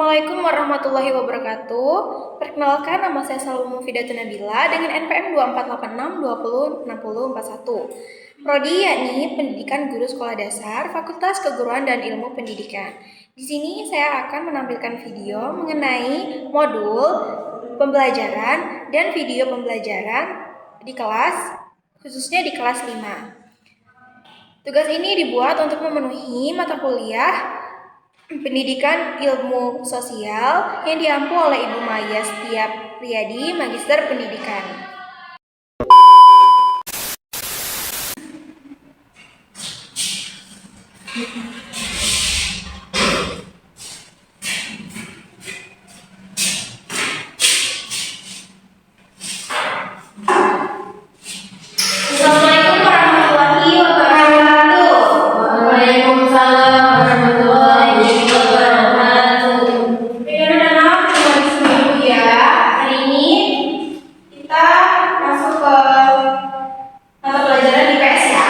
Assalamualaikum warahmatullahi wabarakatuh. Perkenalkan, nama saya Salwa Mufidatun Nabila dengan NPM 2486206041. Prodi yakni Pendidikan Guru Sekolah Dasar, Fakultas Keguruan dan Ilmu Pendidikan. Di sini saya akan menampilkan video mengenai modul pembelajaran dan video pembelajaran di kelas, khususnya di kelas 5. Tugas ini dibuat untuk memenuhi mata kuliah Pendidikan Ilmu Sosial yang diampu oleh Ibu Maya Setiap Priyadi, Magister Pendidikan. Assalamualaikum warahmatullahi wabarakatuh. Waalaikumsalam warahmatullahi wabarakatuh. Perkenalkan, nama Ibu ya. Hari ini kita masuk ke mata pelajaran IPS ya.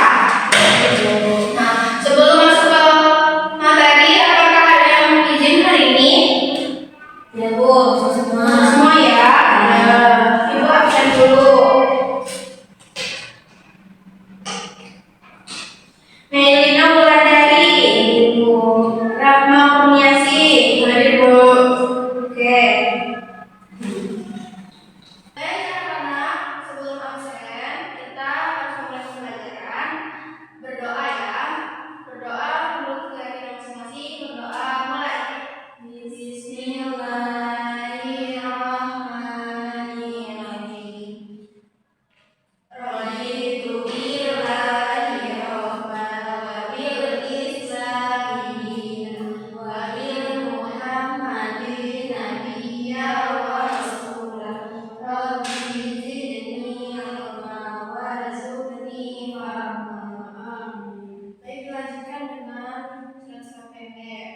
Nah, sebelum masuk ke materi, apakah ada yang izin hari ini? Ya Bu, Semua ya. Ibu absen dulu. Melina Wulandari, Ibu. Rahma Kurniasi, hadir Bu. Oke. Karena sebelum absen kita harus mulai pembelajaran. Berdoa ya. Berdoa menurut keyakinan masing-masing. Berdoa mulai. Bismillahirrahmanirrahim. Raditu billahi rabban wa bil islami dinan wa bil Muhammadin nabiyyan wa rasulan. Rabbi zidni ilma warzuqni fahma. Amin. Baik, lanjutkan dengan surat-surat pendek.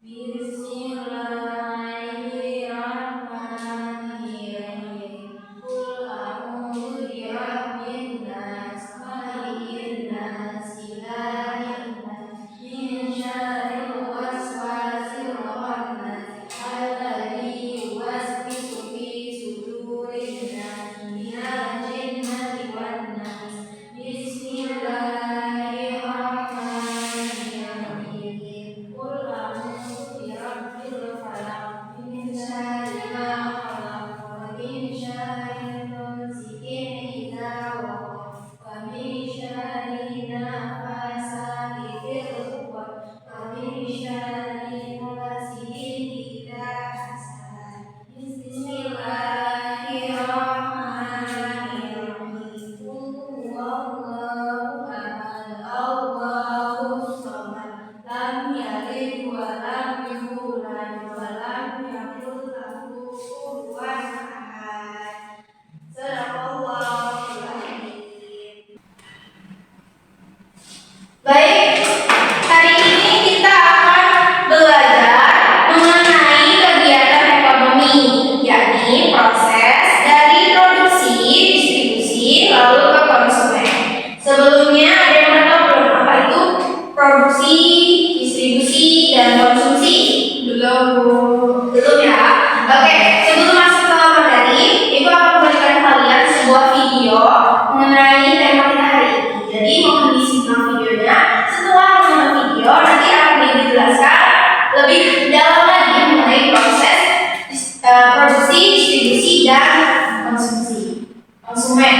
Bismillahirrahmanirrahim. Qul a'udzu birabbin nas, malikin nas, ilahin nas, min syarril waswasil khannas, alladzi yuwaswisu fi sudurin nas, minal jinnati wan nas. Bismillahirrahmanirrahim. Qul a'udzu birabbil falaq, min syarri ma khalaq, wa min syarri ghasiqin idza waqab, wa min syarri nafasati fil 'uqad, wa min syarri hasidin idza hasad. Bismillahirrahmanirrahim. Qul huwallahu ahad, Allahus samad, lam yalid wa lam yulad wa lam yakul lahu kufuwan ahad. Shadaqallahul adzim. Baik, hari ini kita akan belajar mengenai kegiatan ekonomi, yakni proses dari produksi, distribusi, lalu ke konsumen. Sebelumnya ada yang pernah tahu belum apa itu produksi, distribusi, dan konsumsi? Belum ya? Oke, sebelum masuk ke materi, Ibu akan memberikan kalian sebuah video mengenai tema kita hari ini. Jadi mohon disimak videonya. Setelah menonton video, nanti akan dijelaskan lebih dalam lagi mengenai proses produksi, distribusi, dan konsumen.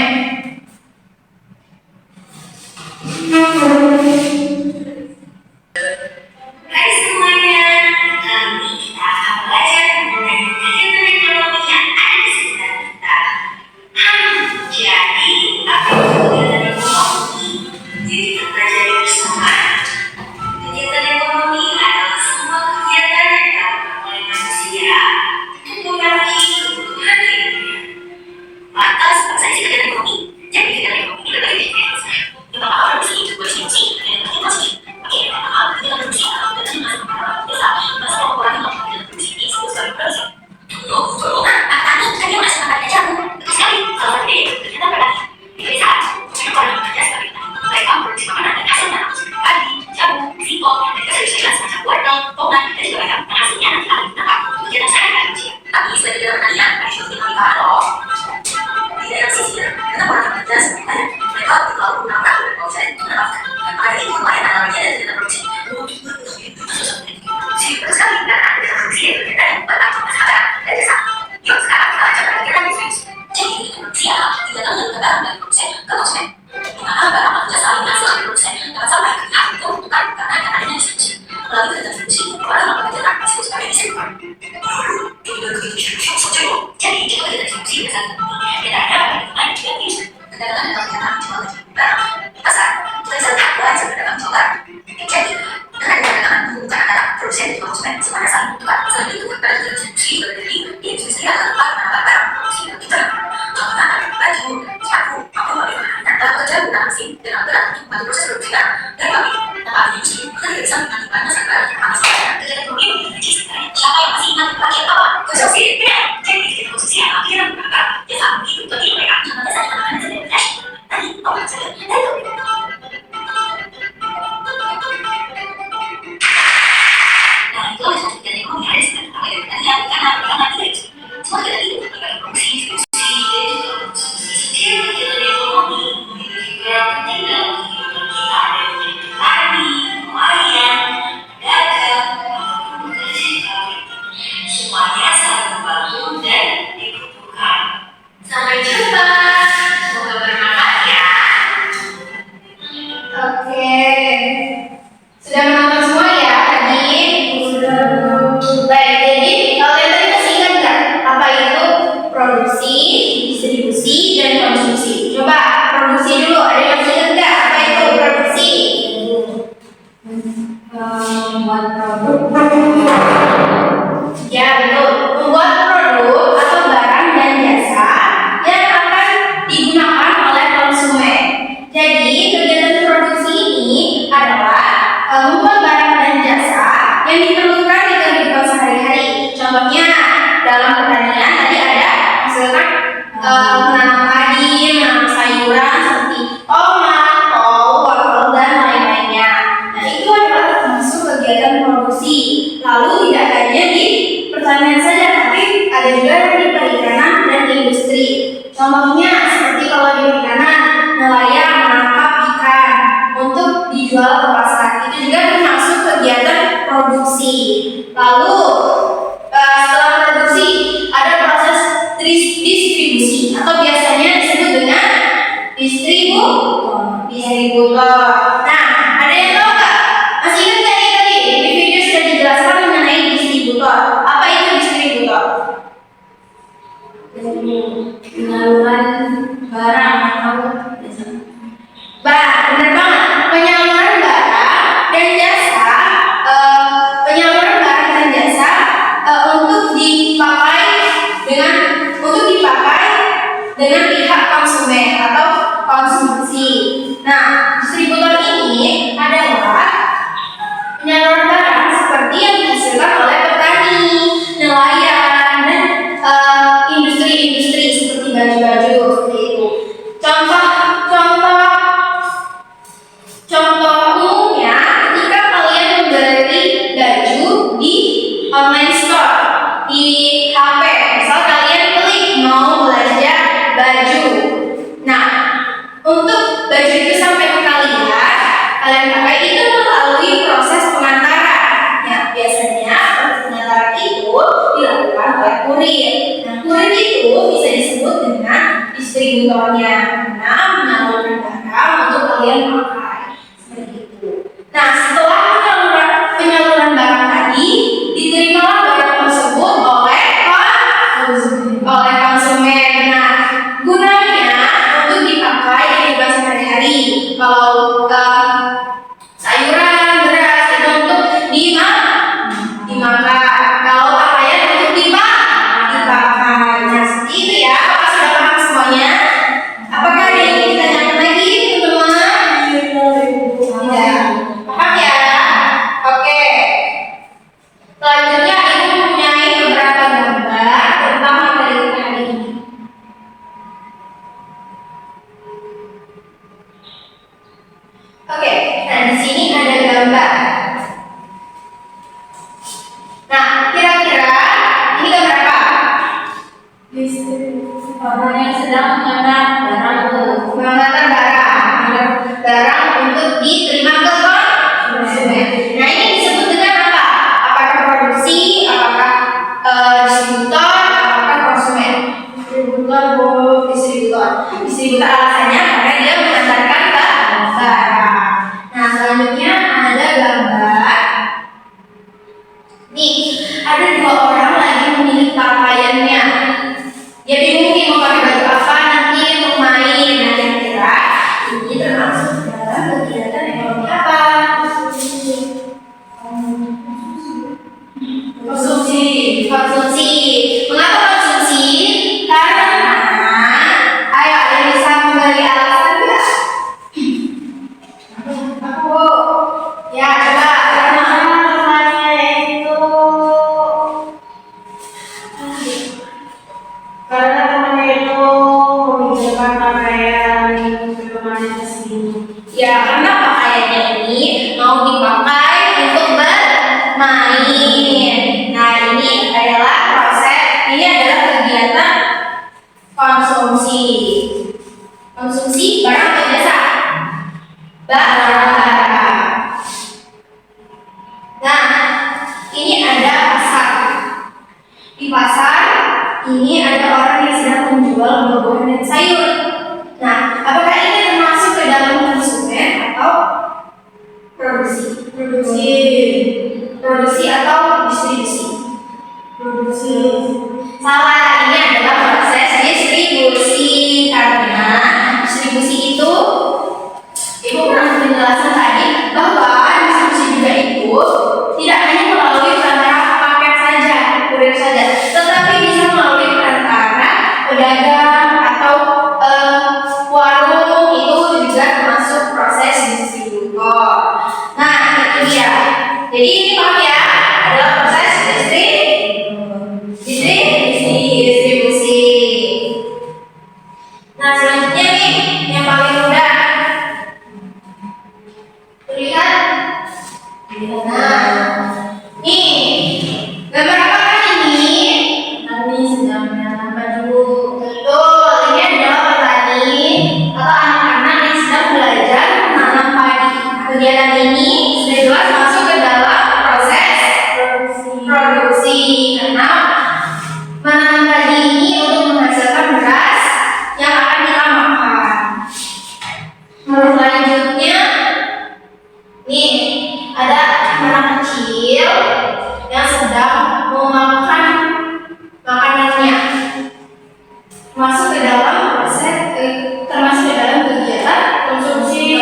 Hai semuanya, kali ini kita akan belajar mengenai kegiatan ekonomi yang ada di sekitar kita. Jadi apa itu kegiatan ekonomi? Jadi kita pelajari bersama. Kegiatan ekonomi adalah semua kegiatan yang dilakukan oleh manusia untuk memenuhi kebutuhan hidupnya. Lantas, apa saja kegiatan ekonomi? ke konsumen. Di mana barang atau jasa yang dihasilkan dari produsen dapat sampai ke pihak yang diuntungkan karena akan adanya distribusi. Melalui kegiatan distribusi, orang mengerjakan disebut sebagai distributor. Dulu, ideologi distribusi sejauh. Jadi, jika kita distribusi berdasarkan ini, kita ada perhitungan dengan industri. Kedatangan atau kegiatan menjual barang di pasar, kita bisa lihat bahwa hasil pedagang menjual barang. Jadi, dengan kedatangan menghubungkan antara produsen dan konsumen semuanya saling membutuhkan. Selain itu, pada distribusi berdiri, industri adalah tempat menambah barang produksi yang kita. Contohnya, baju, sepatu, maupun mobil. Dalam kerja menggunakan mesin dengan berat untuk membantu proses produksi barang dari pabrik. Tanpa industri, kita tidak bisa menantikan hasil barang yang aman sebenarnya. Kegiatan ekonomi memiliki sebenarnya. Siapa yang masih ingat bagian apa? Konstruksi, tidak. Jadi, kita konstruksi yang akhirnya menggunakan jasa begitu bagi mereka. Contohnya saja penanganan sendiri flash. Tadi, awal saja. Dan itu. Nah, itu adalah satu kegiatan ekonomi ada sebenarnya. Apa yang kita lihat karena mereka tidak industri. Semua kegiatan itu mengikat produksi, distribusi, dan juga konsumsi. Setiap kegiatan ekonomi memiliki peran penting dalam kehidupan kita ada yang petani, nelayan, pedagang, maupun bekerja di pabrik. Semuanya saling membantu dan dibutuhkan. Sampai jumpa. Semoga bermanfaat ya. Oke. Sudah menonton semua ya tadi? Baik, jadi kalian tadi masih ingat nggak apa itu produksi, distribusi, dan konsumsi? Coba produksi dulu. Ada yang masih ingat nggak apa itu produksi? Membuat produk. Ya betul, membuat produk atau barang dan jasa yang akan digunakan oleh konsumen. Jadi kegiatan produksi ini adalah membuat barang dan jasa yang diperlukan di kehidupan sehari-hari. Contohnya dalam pertanian tadi ada misalkan menanam padi, menanam sayuran seperti tomat, kol, wortel, dan lain-lainnya. Nah itu adalah termasuk kegiatan produksi. Lalu tidak hanya di pertanian saja, tapi ada juga di perikanan dan industri. Contohnya seperti kalau di perikanan, nelayan menangkap ikan untuk dijual ke pasar. Itu juga termasuk kegiatan produksi. Lalu setelah produksi ada proses distribusi atau biasanya disebut dengan distributor. Nah, ada yang tahu nggak? Masih ingat nggak nih tadi di video sudah dijelaskan mengenai distributor. Apa itu distributor? Penyaluran barang atau jasa. Benar banget. Penyaluran barang dan jasa, untuk dipakai dengan pihak konsumen atau konsumsi. Nah, distributor ini adalah penyaluran barang seperti yang dihasilkan oleh petani, nelayan, dan industri-industri seperti baju-baju seperti itu. Contoh umumnya ketika kalian membeli baju di online store, di HP, misal kalian klik mau belanja baju. Nah, untuk baju itu sampai ke kalian pakai itu melalui proses pengantaran. Ya, biasanya proses pengantaran itu dilakukan oleh kurir. Nah, kurir itu bisa disebut dengan distributornya karena menyalurkan barang untuk kalian pakai. Seperti itu. Nah, setelah penyaluran barang tadi, diterimalah barang tersebut oleh konsumen. Nah, gunanya untuk dipakai di kehidupan sehari-hari. Kalau sayuran, beras itu untuk dimakan. Kalau pakaian untuk dipakai. Nah, seperti itu ya. Apakah sudah paham semuanya? Apakah ada yang ingin ditanyakan lagi, teman-teman? Tidak. Paham ya? Oke. Selanjutnya Ibu mempunyai beberapa gambar tentang materi kita hari ini. Oke, nah di sini ada gambar. Nah, kira-kira ini gambar apa? Orang yang sedang mengantar barang Mengantar barang untuk diterima ke konsumen. Nah, ini disebut dengan apa? Apakah produksi, apakah distributor, apakah konsumen? Distributor. Distributor alasannya karena berdasarkan barang. Nah, selanjutnya ada gambar. Nih, ada dua orang lagi memilih pakaiannya. Dia bingung nih mau pakai baju apa nanti untuk main. Nah, kira-kira ini termasuk dalam kegiatan ekonomi apa? Konsumsi. Konsumsi. Mengapa konsumsi? Karena, ayo ada yang bisa memberi alasan nggak? Aku, ya coba. Karena alasannya itu karena temannya itu memikirkan pakaian temannya sendiri. Ya, karena pakaiannya ini mau dipakai untuk bermain. Nah, ini adalah kegiatan konsumsi. Konsumsi barang atau jasa? Barang. Nah, ini ada pasar. Di pasar ini ada orang yang sedang menjual buah-buahan dan sayur. Nah, apakah ini termasuk ke dalam konsumen atau produksi? Produksi atau distribusi? Produksi. Salah, ini adalah proses distribusi. Karena distribusi itu Ibu pernah penjelasan tadi bahwa distribusi juga itu tidak hanya melalui perantara paket saja, kurir saja, tetapi bisa melalui perantara pedagang atau warung, itu juga termasuk proses distributor. Nah, itu dia. Jadi ini paham ya, adalah proses distribusi. Nah, selanjutnya nih yang paling mudah. Lihat. Nah, nih gambar apa ini? Kami sedang menanam baju. Betul, ini adalah petani atau anak-anak yang sedang belajar menanam padi. Kegiatan ini sudah jelas masuk ke dalam proses produksi. Karena menanam padi ini untuk menghasilkan beras yang akan kita makan. Selanjutnya, nih ada anak kecil yang sedang memakan makanannya. Termasuk ke dalam kegiatan konsumsi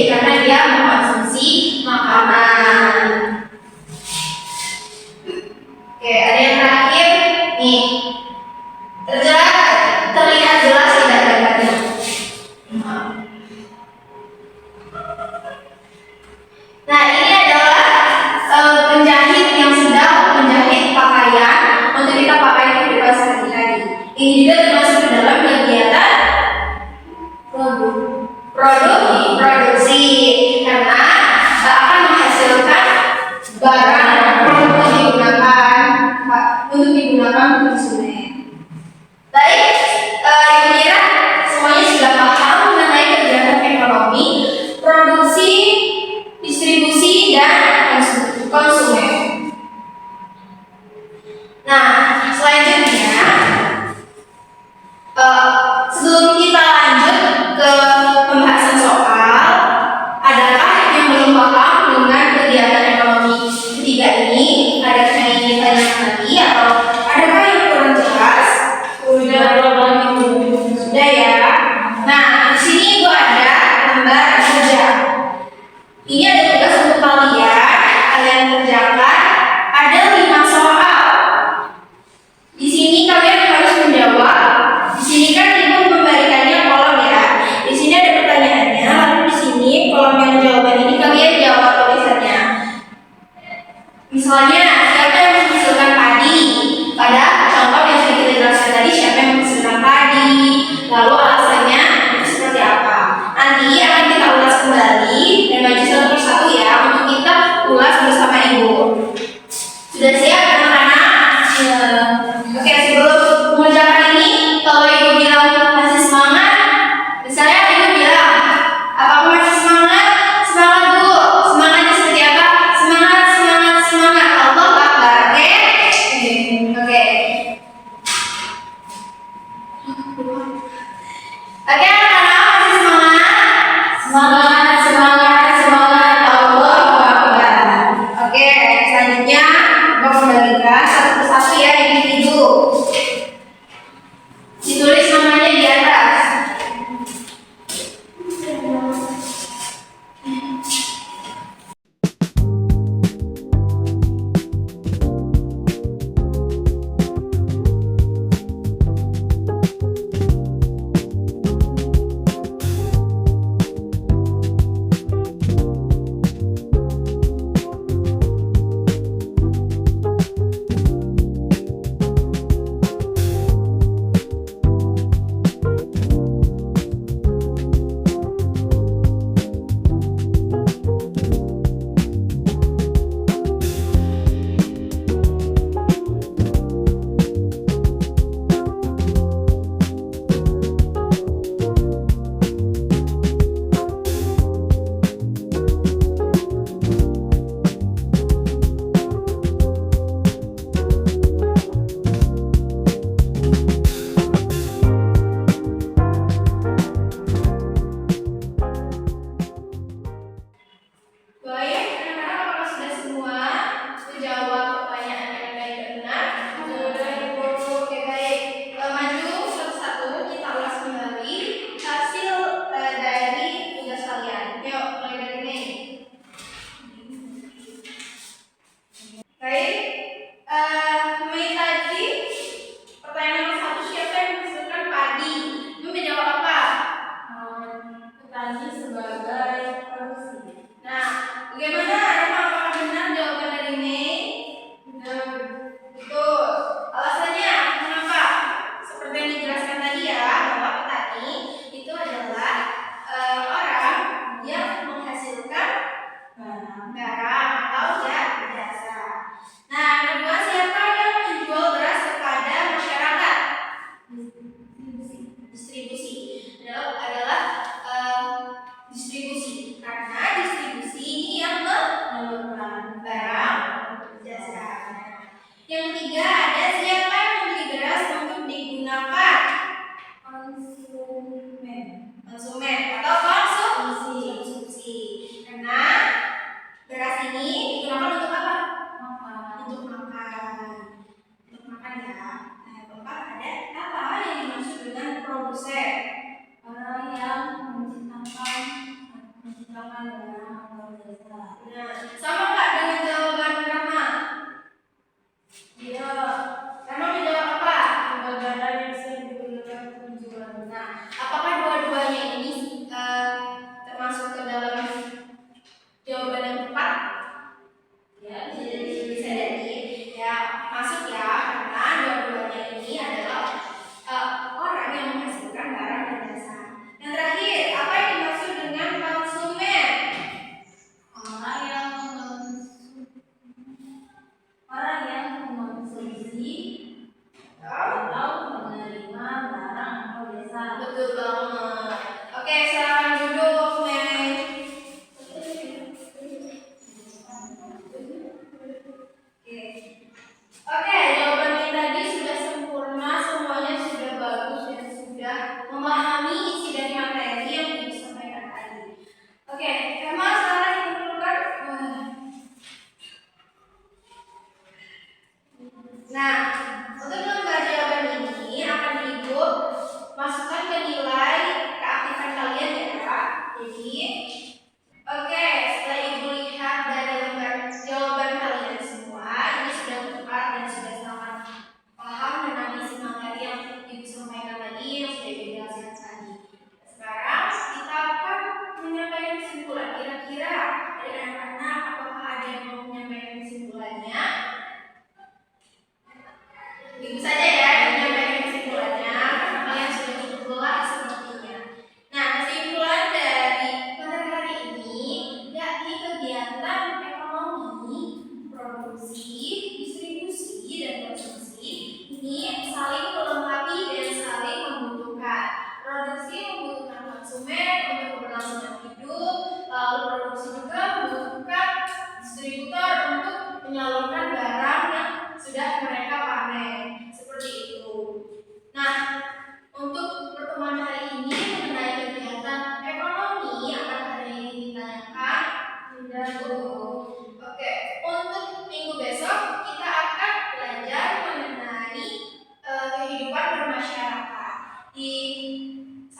karena dia mengkonsumsi makanan. Oke, ada yang terakhir nih. Terlihat jelas tidak gambarnya? Nah, ini adalah penjahit yang sedang menjahit pakaian untuk kita pakai di kehidupan sehari-hari. Ini juga termasuk ke dalam kegiatan produksi karena akan menghasilkan barang untuk digunakan konsumen. Baik, Ibu Mira, semuanya sudah paham mengenai kegiatan ekonomi, produksi, distribusi, dan konsumen. Nah, selanjutnya sebelum kita lanjut ke pembahasan soal, adakah yang belum paham dengan kegiatan ekonomi ketiga ini? Adakah yang ingin ditanyakan lagi atau adakah yang kurang jelas? Sudah ya. Nah, di sini itu ada gambar kerja. Ini ada tugas untuk kalian kerjakan. Ada 5 soal. Di sini kalian harus menjawab. Di sini kan Ibu memberikannya kolom ya. Di sini ada pertanyaannya, lalu di sini kolom yang jawaban ini kalian jawab tulisannya. Misalnya, siapa yang menghasilkan padi? Pada contoh yang sudah kita jelaskan tadi, siapa yang menghasilkan padi? Lalu alasannya itu seperti apa? Nanti akan kita ulas kembali dan maju satu persatu ya untuk kita ulas bersama Ibu. Sudah siap anak-anak? Oke, sebelum mengerjakan ini, kalau Ibu bilang masih semangat, misalnya Ibu bilang, apakah masih semangat? Semangat Bu. Semangatnya seperti apa? Semangat, semangat, semangat. Allahu Akbar. Oke? Oke. Oke, anak-anak masih semangat? Semangat, semangat, semangat. Allahu Akbar. Oke, selanjutnya Bapak kembalikan satu persatu ya individu. Ditulis namanya di atas. Baik, anak-anak apakah sudah semua menjawab pertanyaan yang baik dan benar? Sudah, Ibu. Oke, baik. Maju satu-satu, kita ulas kembali hasil dari tugas kalian. Yuk, mulai dari Mei. Baik, Mei tadi pertanyaan nomor 1, siapa yang menghasilkan padi? Menjawab apa? Petani sebagai produksi. Nah, bagaimana? Apakah benar jawaban dari Mei? Benar. Betul. Alasannya kenapa? Seperti yang dijelaskan tadi ya, bahwa petani itu adalah orang yang menghasilkan barang atau jasa. Nah, kedua, siapa yang menjual beras kepada masyarakat? Distribusi adalah distribusi, karena distribusi ini yang menyalurkan barang jasa. Yang ketiga, ada siapa yang membeli beras untuk digunakan? Konsumen atau konsumsi. Karena beras ini digunakan untuk apa? Untuk makan ya. Nah, yang keempat, ada apa yang dimaksud dengan produsen? Orang yang menciptakan barang atau jasa. Nah, sama nggak dengan jawaban Rama? Dia Rama menjawab apa? barang yang sering digunakan untuk dijual. Nah, apakah dua-duanya ini termasuk ke dalam jawaban yang tepat? Ya, Bisa jadi ya masuk ya, karena dua-duanya ini adalah orang yang menghasilkan barang dan jasa. Yang terakhir, apa yang dimaksud dengan konsumen? orang yang mengkonsumsi atau menerima barang atau jasa. Betul banget. Oke, silakan duduk, Mei. Oke, jawaban yang tadi sudah sempurna, semuanya sudah bagus dan sudah memahami isi dari materi yang disampaikan tadi. Oke, Emma sekarang yang perlukan. Nah, untuk lembar jawaban ini akan Ibu masukkan ke nilai keaktifan kalian ya. Jadi, oke, setelah Ibu lihat dari lembar jawaban kalian semua, ini sudah tepat dan sudah sangat paham dengan isi materi yang Ibu sampaikan tadi, yang sudah Ibu jelaskan tadi. Sekarang kita akan menyampaikan kesimpulan. Kira-kira dari anak-anak apakah ada yang mau menyampaikan kesimpulannya? Ibu saja ya yang menyampaikan kesimpulannya, karena kalian sudah cukup lelah sepertinya. Nah, kesimpulan dari materi hari ini yakni kegiatan ekonomi, produksi, distribusi, dan konsumsi ini saling melengkapi dan saling membutuhkan. Produksi membutuhkan konsumen untuk keberlangsungan hidup, lalu produksi juga membutuhkan distributor untuk menyalurkan barang yang sudah mereka panen. Seperti itu. Nah, untuk pertemuan hari ini mengenai kegiatan ekonomi akan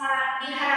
diharapkan